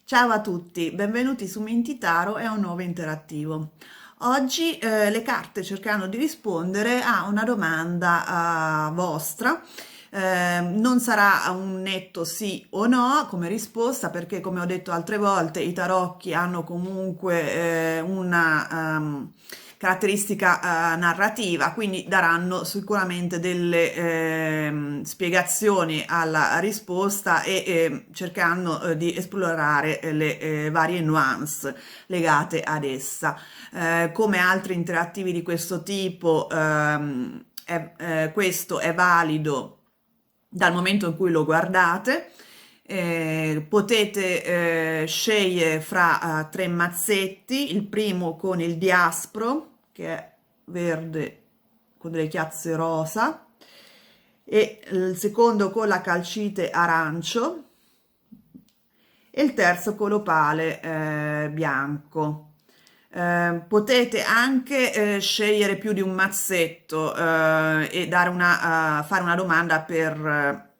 Ciao a tutti, benvenuti su Mintitaro e a un nuovo interattivo. Oggi le carte cercheranno di rispondere a una domanda vostra. Non sarà un netto sì o no come risposta, perché come ho detto altre volte i tarocchi hanno comunque una caratteristica narrativa, quindi daranno sicuramente delle spiegazioni alla risposta e cercheranno di esplorare le varie nuance legate ad essa. Come altri interattivi di questo tipo, questo è valido dal momento in cui lo guardate. Potete scegliere fra tre mazzetti, il primo con il diaspro, che è verde con delle chiazze rosa, e il secondo con la calcite arancio, e il terzo con l'opale bianco. Potete anche scegliere più di un mazzetto e fare una domanda per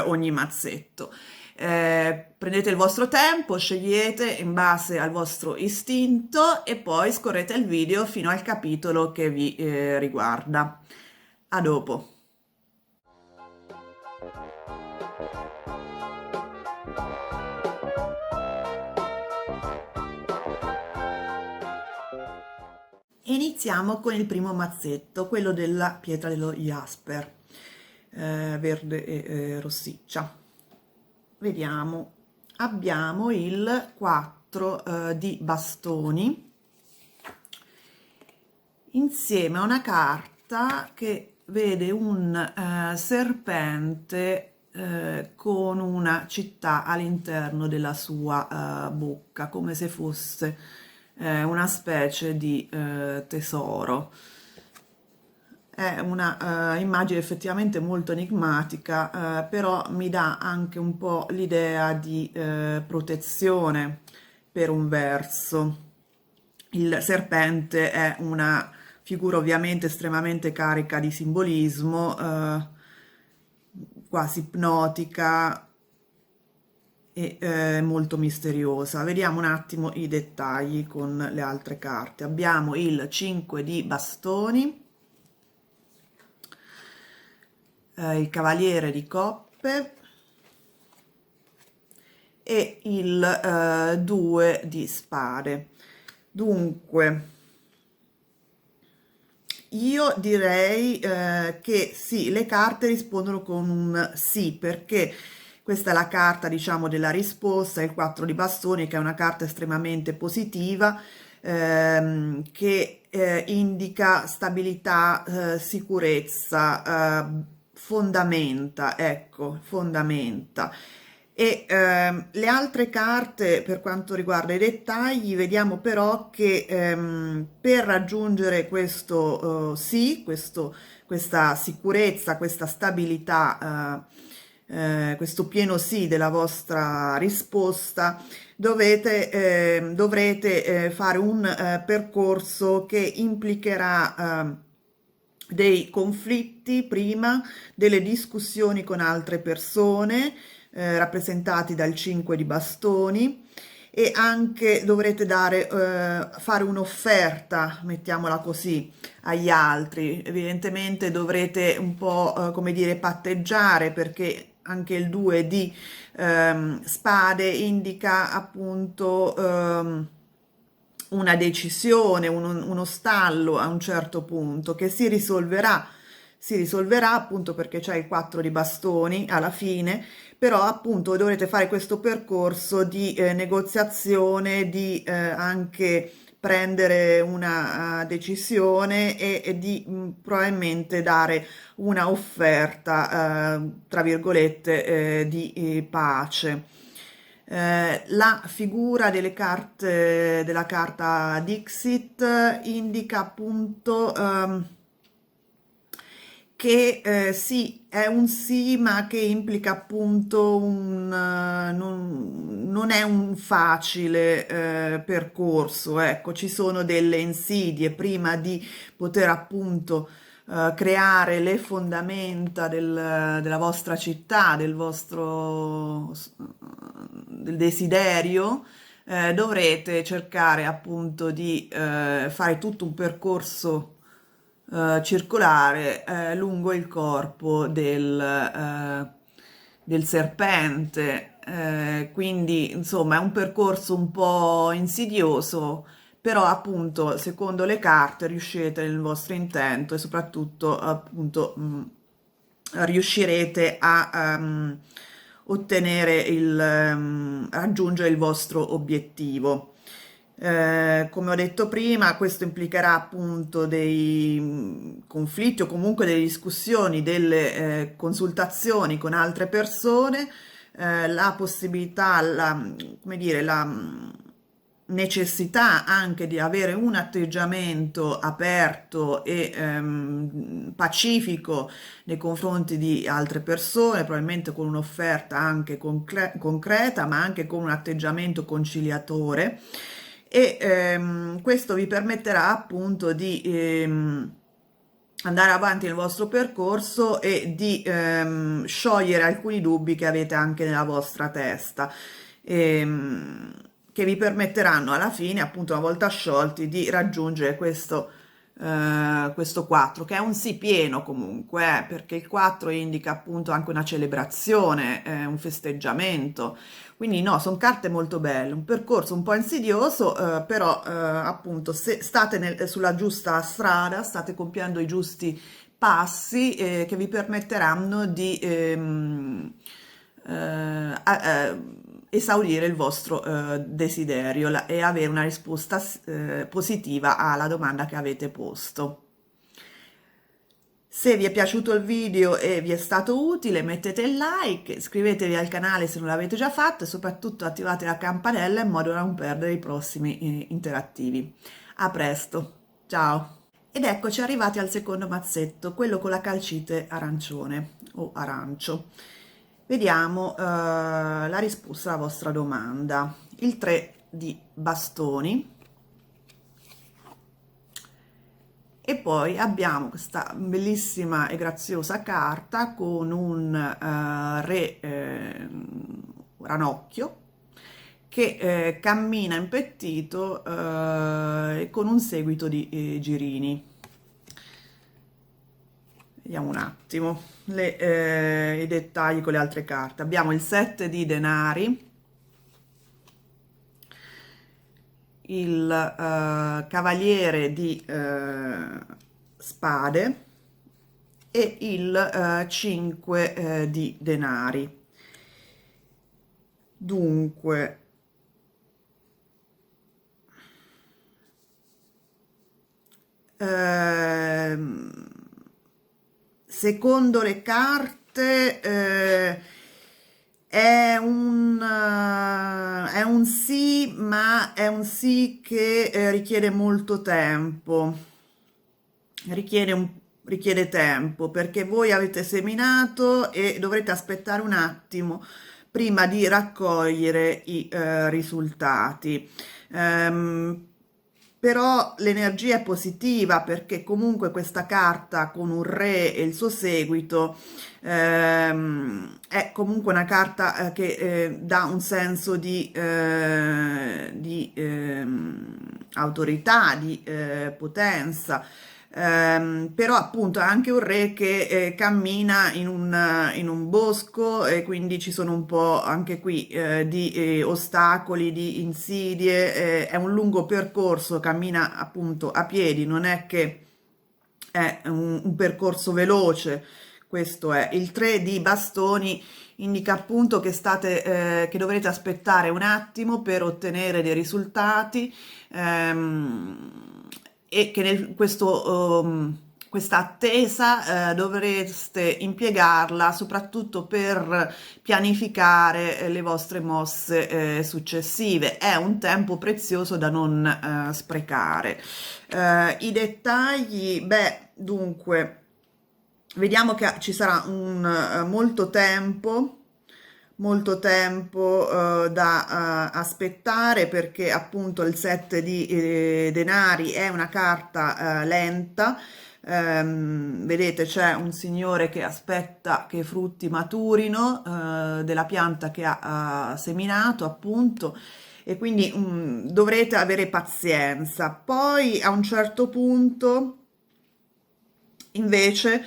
ogni mazzetto. Prendete il vostro tempo, scegliete in base al vostro istinto e poi scorrete il video fino al capitolo che vi riguarda. A dopo. Iniziamo con il primo mazzetto, quello della pietra dello Jasper, verde e rossiccia. Vediamo, abbiamo il 4 di bastoni insieme a una carta che vede un serpente con una città all'interno della sua bocca, come se fosse una specie di tesoro. È una immagine effettivamente molto enigmatica, però mi dà anche un po' l'idea di protezione per un verso. Il serpente è una figura ovviamente estremamente carica di simbolismo, quasi ipnotica e molto misteriosa. Vediamo un attimo i dettagli con le altre carte. Abbiamo il 5 di bastoni, il cavaliere di coppe e il 2 di spade. Dunque, io direi che sì, le carte rispondono con un sì, perché questa è la carta, diciamo, della risposta, il 4 di bastoni, che è una carta estremamente positiva, che indica stabilità, sicurezza, fondamenta, ecco, fondamenta. E le altre carte, per quanto riguarda i dettagli, vediamo però che per raggiungere questo sì, questa sicurezza, questa stabilità, questo pieno sì della vostra risposta, dovrete fare un percorso che implicherà dei conflitti prima, delle discussioni con altre persone, rappresentati dal 5 di bastoni, e anche dovrete fare un'offerta, mettiamola così, agli altri. Evidentemente dovrete un po', come dire, patteggiare, perché anche il 2 di spade indica appunto una decisione, uno stallo a un certo punto che si risolverà appunto perché c'è il 4 di bastoni alla fine, però appunto dovrete fare questo percorso di negoziazione, di anche prendere una decisione e di probabilmente dare una offerta, tra virgolette, di pace. La figura delle carte della carta Dixit indica appunto che sì, è un sì, ma che implica appunto non è un facile percorso, ecco, ci sono delle insidie prima di poter appunto creare le fondamenta della vostra città, del desiderio, dovrete cercare appunto di fare tutto un percorso circolare lungo il corpo del serpente, quindi insomma è un percorso un po' insidioso, però appunto secondo le carte riuscirete nel vostro intento e soprattutto appunto riuscirete a ottenere raggiungere il vostro obiettivo. Come ho detto prima, questo implicherà appunto dei conflitti o comunque delle discussioni, delle consultazioni con altre persone, la possibilità, come dire, la necessità anche di avere un atteggiamento aperto e pacifico nei confronti di altre persone, probabilmente con un'offerta anche concreta, ma anche con un atteggiamento conciliatore e questo vi permetterà appunto di andare avanti nel vostro percorso e di sciogliere alcuni dubbi che avete anche nella vostra testa, che vi permetteranno alla fine, appunto, una volta sciolti, di raggiungere questo 4, che è un sì pieno comunque, perché il 4 indica appunto anche una celebrazione, un festeggiamento. Quindi no, sono carte molto belle, un percorso un po' insidioso, però appunto se state sulla giusta strada, state compiendo i giusti passi che vi permetteranno di esaudire il vostro desiderio e avere una risposta positiva alla domanda che avete posto. Se vi è piaciuto il video e vi è stato utile, mettete il like, iscrivetevi al canale se non l'avete già fatto e soprattutto attivate la campanella in modo da non perdere i prossimi interattivi. A presto, ciao! Ed eccoci arrivati al secondo mazzetto, quello con la calcite arancione o arancio. Vediamo la risposta alla vostra domanda. Il 3 di bastoni. E poi abbiamo questa bellissima e graziosa carta con un re ranocchio che cammina impettito con un seguito di girini. Vediamo un attimo i dettagli con le altre carte. Abbiamo il 7 di denari, il cavaliere di spade e il 5 di denari. Dunque, secondo le carte è un sì, ma è un sì che richiede molto tempo, richiede tempo, perché voi avete seminato e dovrete aspettare un attimo prima di raccogliere i risultati. Però l'energia è positiva perché comunque questa carta con un re e il suo seguito è comunque una carta che dà un senso di autorità, di potenza. Però appunto è anche un re che cammina in un bosco e quindi ci sono un po' anche qui di ostacoli, di insidie, è un lungo percorso, cammina appunto a piedi, non è che è un percorso veloce. Questo è il 3 di bastoni, indica appunto che che dovrete aspettare un attimo per ottenere dei risultati e che questa attesa dovreste impiegarla soprattutto per pianificare le vostre mosse successive. È un tempo prezioso da non sprecare. I dettagli, beh, dunque, vediamo che ci sarà molto tempo da aspettare perché appunto il 7 di denari è una carta lenta, vedete c'è un signore che aspetta che i frutti maturino della pianta che ha seminato appunto, e quindi dovrete avere pazienza. Poi a un certo punto invece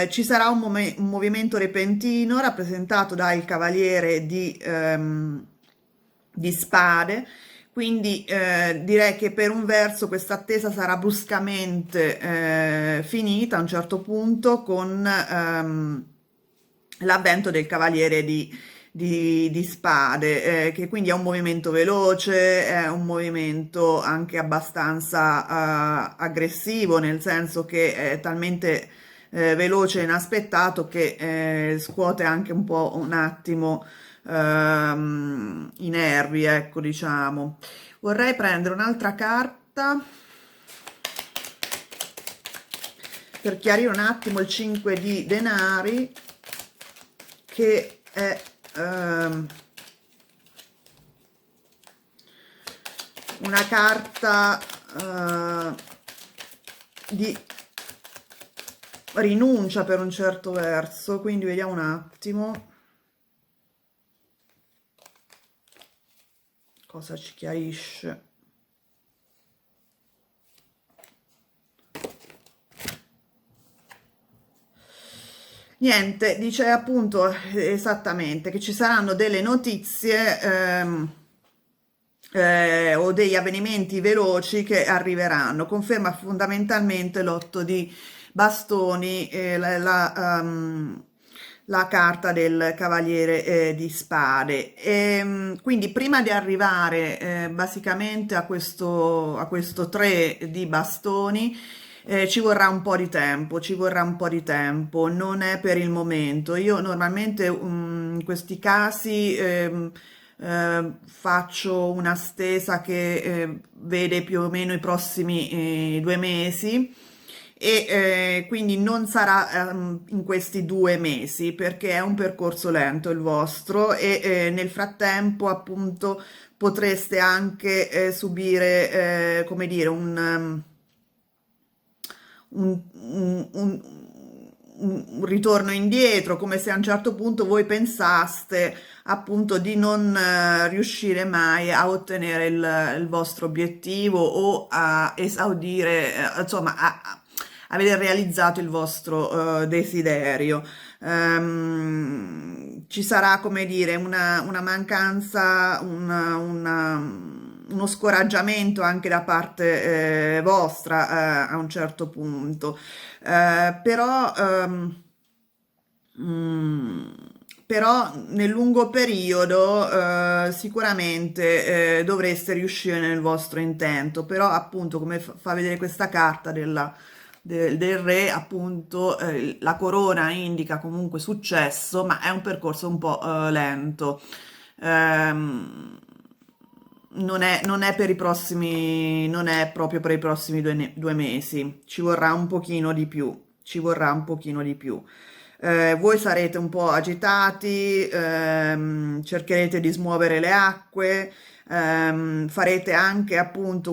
ci sarà un movimento repentino rappresentato dal cavaliere di spade, quindi direi che per un verso questa attesa sarà bruscamente finita a un certo punto con l'avvento del cavaliere di spade, che quindi è un movimento veloce, è un movimento anche abbastanza aggressivo, nel senso che è talmente veloce e inaspettato che scuote anche un po' un attimo i nervi, ecco, diciamo. Vorrei prendere un'altra carta per chiarire un attimo il 5 di denari, che è una carta di rinuncia per un certo verso, quindi vediamo un attimo cosa ci chiarisce. Niente, dice appunto esattamente che ci saranno delle notizie o degli avvenimenti veloci che arriveranno. Conferma fondamentalmente l'otto di bastoni, la carta del cavaliere di spade. Quindi prima di arrivare basicamente a questo 3 di bastoni, ci vorrà un po' di tempo, ci vorrà un po' di tempo, non è per il momento. Io normalmente in questi casi faccio una stesa che vede più o meno i prossimi 2 mesi, e quindi non sarà in questi 2 mesi, perché è un percorso lento il vostro, e nel frattempo appunto potreste anche subire, come dire, un ritorno indietro, come se a un certo punto voi pensaste appunto di non riuscire mai a ottenere il vostro obiettivo, o a esaudire, insomma, a aver realizzato il vostro desiderio. Ci sarà, come dire, una mancanza, uno scoraggiamento anche da parte vostra a un certo punto. Però mm, però nel lungo periodo sicuramente dovreste riuscire nel vostro intento. Però appunto, come fa vedere questa carta del re, appunto la corona indica comunque successo, ma è un percorso un po' lento. Ehm, non è per i prossimi, non è proprio per i prossimi 2 mesi, ci vorrà un pochino di più, ci vorrà un pochino di più. Voi sarete un po' agitati, cercherete di smuovere le acque, farete anche appunto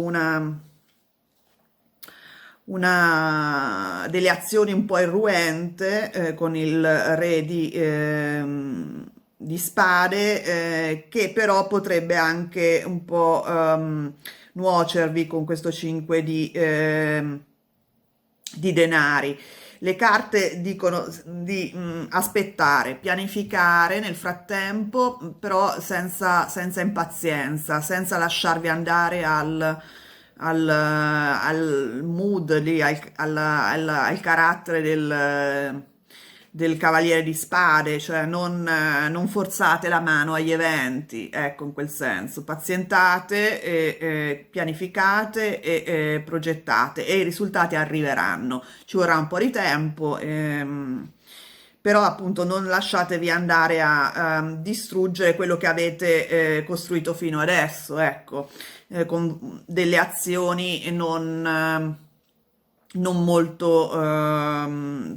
delle azioni un po' irruente con il re di spade, che però potrebbe anche un po' nuocervi con questo 5 di denari. Le carte dicono di aspettare, pianificare nel frattempo, però senza impazienza, senza lasciarvi andare al mood, lì, al carattere del cavaliere di spade, cioè non forzate la mano agli eventi, ecco, in quel senso, pazientate, pianificate e progettate, e i risultati arriveranno. Ci vorrà un po' di tempo, però appunto non lasciatevi andare a distruggere quello che avete costruito fino adesso, ecco, con delle azioni non molto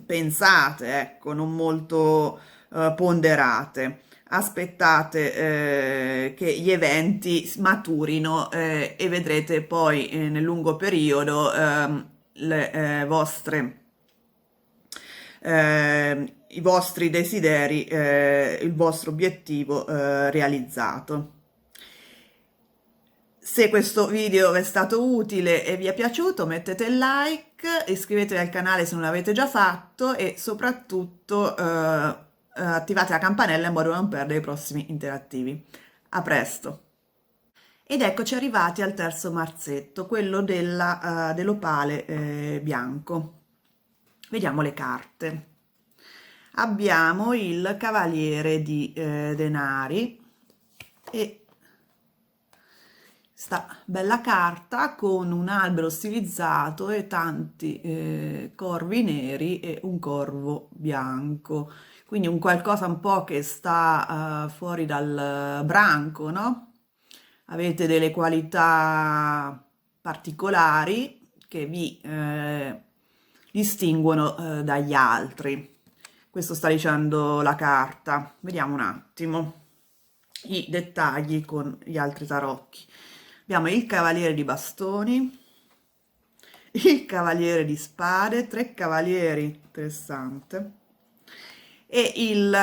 pensate, ecco, non molto ponderate. Aspettate che gli eventi maturino, e vedrete poi nel lungo periodo i vostri desideri, il vostro obiettivo realizzato. Se questo video vi è stato utile e vi è piaciuto, mettete il like, iscrivetevi al canale se non l'avete già fatto e soprattutto attivate la campanella in modo da non perdere i prossimi interattivi. A presto! Ed eccoci arrivati al terzo mazzetto, quello dell'opale bianco. Vediamo le carte. Abbiamo il Cavaliere di Denari e sta bella carta con un albero stilizzato e tanti corvi neri e un corvo bianco, quindi un qualcosa un po' che sta fuori dal branco, no? Avete delle qualità particolari che vi distinguono dagli altri. Questo sta dicendo la carta. Vediamo un attimo i dettagli con gli altri tarocchi. Abbiamo il Cavaliere di Bastoni, il Cavaliere di Spade, 3 Cavalieri, interessante, e il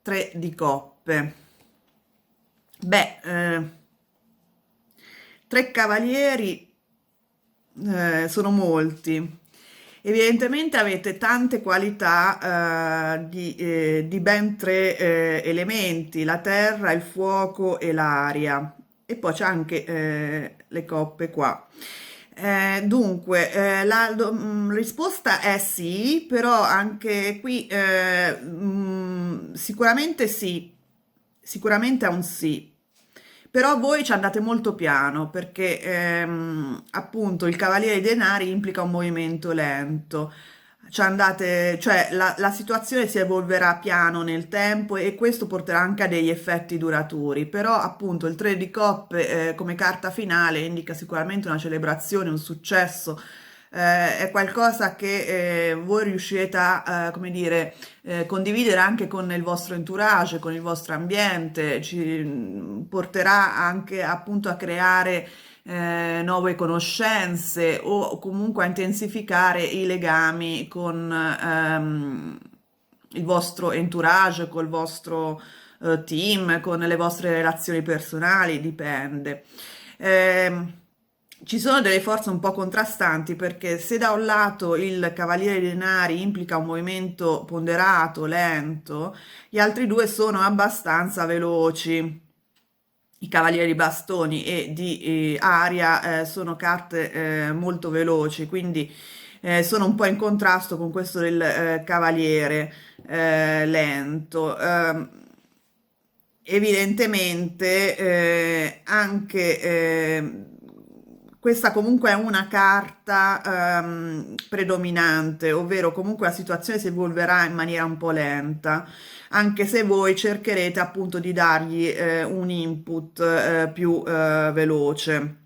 3 di Coppe. Beh, 3 Cavalieri sono molti. Evidentemente avete tante qualità di ben 3 elementi, la terra, il fuoco e l'aria. E poi c'è anche le coppe qua. Dunque, la risposta è sì, però anche qui sicuramente sì, sicuramente è un sì. Però voi ci andate molto piano perché appunto il Cavaliere dei Denari implica un movimento lento. Ci andate, cioè la situazione si evolverà piano nel tempo e questo porterà anche a degli effetti duraturi. Però appunto il 3 di coppe come carta finale indica sicuramente una celebrazione, un successo. È qualcosa che voi riuscirete a, come dire, condividere anche con il vostro entourage, con il vostro ambiente, ci porterà anche appunto a creare nuove conoscenze o comunque a intensificare i legami con il vostro entourage, col vostro team, con le vostre relazioni personali, dipende. Ci sono delle forze un po' contrastanti perché se da un lato il Cavaliere dei Denari implica un movimento ponderato, lento, gli altri due sono abbastanza veloci. I Cavalieri di Bastoni e di Aria sono carte molto veloci, quindi sono un po' in contrasto con questo del Cavaliere lento. Evidentemente anche questa comunque è una carta predominante, ovvero comunque la situazione si evolverà in maniera un po' lenta, anche se voi cercherete appunto di dargli un input più veloce.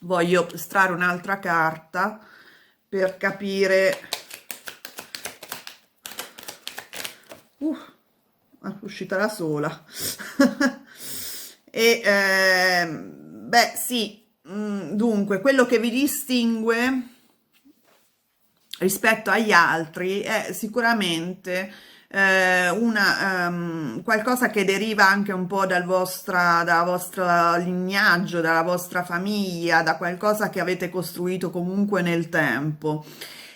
Voglio estrarre un'altra carta per capire. È uscita da sola. E beh, sì, dunque, quello che vi distingue rispetto agli altri è sicuramente qualcosa che deriva anche un po' dalla vostra lignaggio, dalla vostra famiglia, da qualcosa che avete costruito comunque nel tempo.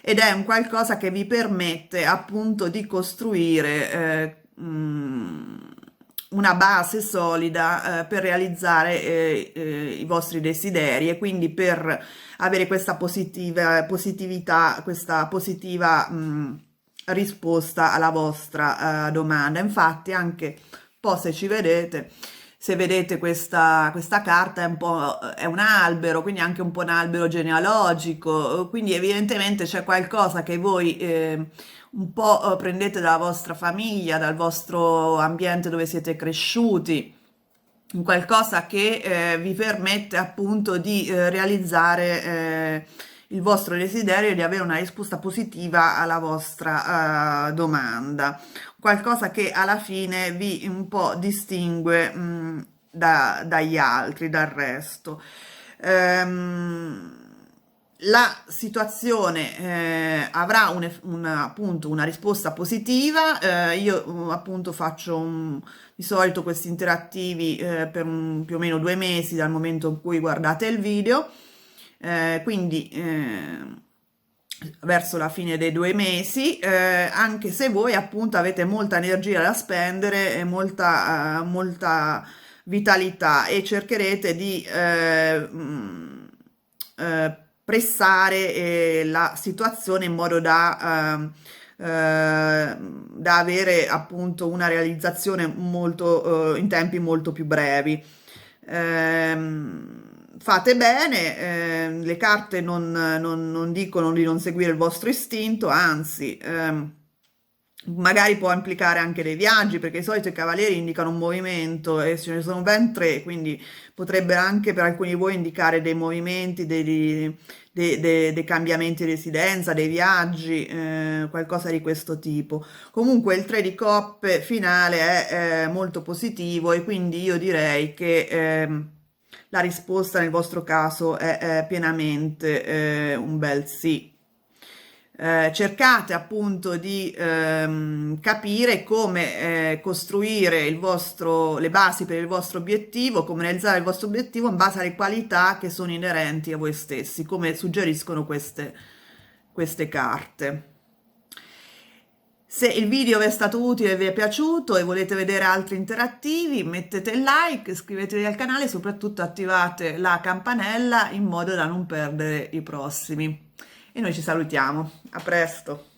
Ed è un qualcosa che vi permette appunto di costruire una base solida per realizzare i vostri desideri e quindi per avere questa positività, questa positiva risposta alla vostra domanda. Infatti anche un po' se ci vedete, se vedete questa carta è un po' è un albero, quindi anche un po' un albero genealogico, quindi evidentemente c'è qualcosa che voi un po' prendete dalla vostra famiglia, dal vostro ambiente dove siete cresciuti, qualcosa che vi permette appunto di realizzare il vostro desiderio di avere una risposta positiva alla vostra domanda, qualcosa che alla fine vi un po' distingue dagli altri, dal resto. la situazione avrà appunto una risposta positiva. Io appunto faccio di solito questi interattivi per più o meno 2 mesi dal momento in cui guardate il video, quindi verso la fine dei 2 mesi, anche se voi appunto avete molta energia da spendere e molta vitalità, e cercherete di pressare la situazione in modo da avere appunto una realizzazione molto in tempi molto più brevi. Fate bene, le carte non dicono di non seguire il vostro istinto, anzi, magari può implicare anche dei viaggi, perché di solito i cavalieri indicano un movimento e ce ne sono ben tre, quindi potrebbe anche per alcuni di voi indicare dei movimenti, dei cambiamenti di residenza, dei viaggi, qualcosa di questo tipo. Comunque il 3 di coppe finale è molto positivo, e quindi io direi che la risposta nel vostro caso è pienamente un bel sì. Cercate appunto di capire come costruire le basi per il vostro obiettivo, come realizzare il vostro obiettivo in base alle qualità che sono inerenti a voi stessi, come suggeriscono queste carte. Se il video vi è stato utile e vi è piaciuto e volete vedere altri interattivi, mettete il like, iscrivetevi al canale e soprattutto attivate la campanella in modo da non perdere i prossimi. E noi ci salutiamo. A presto!